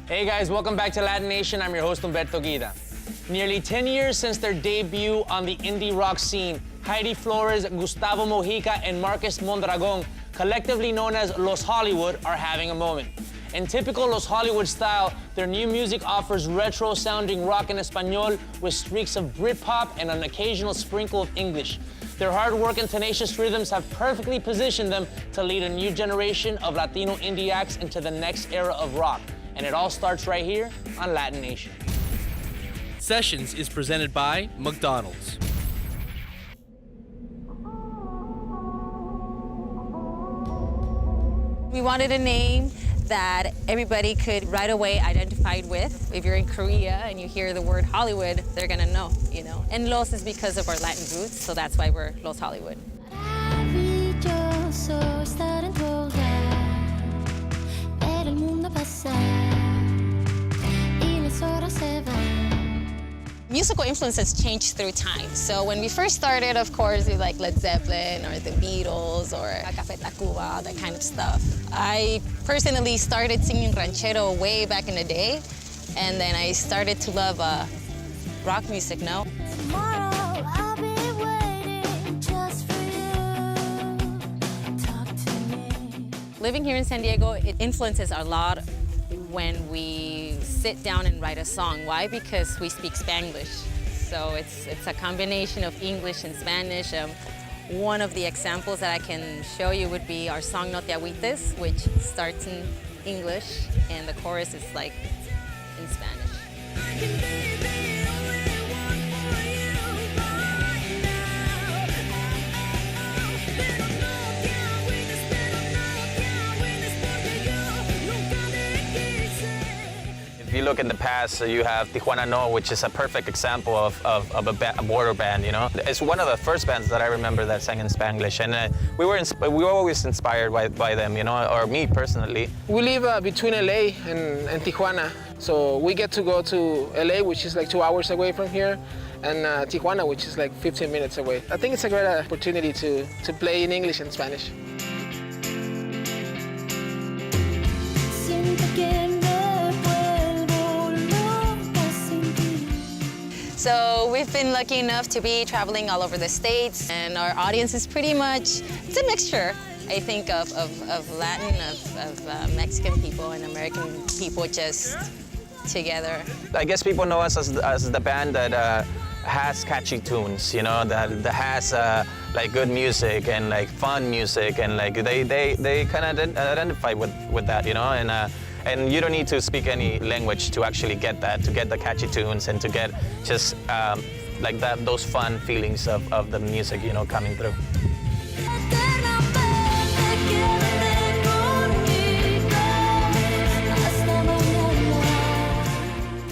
Hey guys, welcome back to LatiNation. I'm your host, Humberto Guida. Nearly 10 years since their debut on the indie rock scene, Heidy Flores, Gustavo Mojica, and Marcus Mondragon, collectively known as Los Hollywood, are having a moment. In typical Los Hollywood style, their new music offers retro-sounding rock in Espanol with streaks of brit-pop and an occasional sprinkle of English. Their hard work and tenacious rhythms have perfectly positioned them to lead a new generation of Latino indie acts into the next era of rock. And it all starts right here on LatiNation. Sessions is presented by McDonald's. We wanted a name that everybody could right away identify with. If you're in Korea and you hear the word Hollywood, they're gonna know, you know. And Los is because of our Latin roots, so that's why we're Los Hollywood. Musical influences change through time. So when we first started, of course, we like Led Zeppelin or the Beatles or Café Tacuba, that kind of stuff. I personally started singing ranchero way back in the day, and then I started to love rock music, no? Tomorrow, I'll be waiting just for you. Talk to me. Living here in San Diego, it influences a lot when we sit down and write a song. Why? Because we speak Spanglish. So it's a combination of English and Spanish. One of the examples that I can show you would be our song No Te Agüites, which starts in English and the chorus is like in Spanish. If you look in the past, you have Tijuana No, which is a perfect example of a border band, you know? It's one of the first bands that I remember that sang in Spanglish, and we were always inspired by them, you know, or me personally. We live between LA and Tijuana, so we get to go to LA, which is like 2 hours away from here, and Tijuana, which is like 15 minutes away. I think it's a great opportunity to play in English and Spanish. So we've been lucky enough to be traveling all over the States, and our audience is pretty much, it's a mixture, I think, of Latin, of Mexican people and American people just together. I guess people know us as the band that has catchy tunes, you know, that has like good music and like fun music, and like they kind of identify with that, you know, and you don't need to speak any language to actually get that, to get the catchy tunes and to get just like those fun feelings of the music, you know, coming through.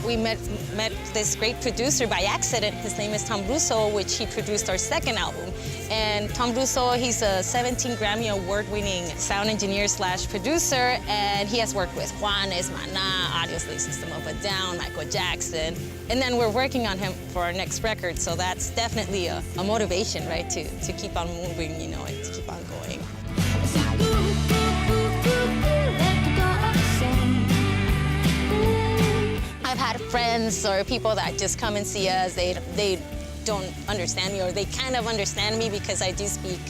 We met this great producer by accident. His name is Tom Russo, which he produced our second album. And Tom Russo, he's a 17 Grammy award-winning sound engineer / producer, and he has worked with Juanes, Maná, obviously System of a Down, Michael Jackson. And then we're working on him for our next record, so that's definitely a motivation, right, to keep on moving, you know, and to keep on going. I've had friends or people that just come and see us, they don't understand me, or they kind of understand me because I do speak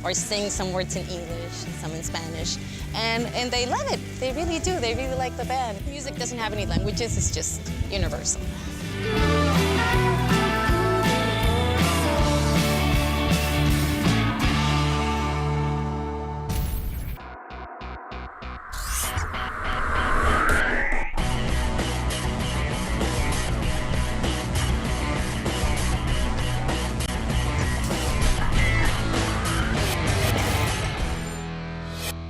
or sing some words in English, some in Spanish, and they love it. They really do. They really like the band. Music doesn't have any languages, it's just universal.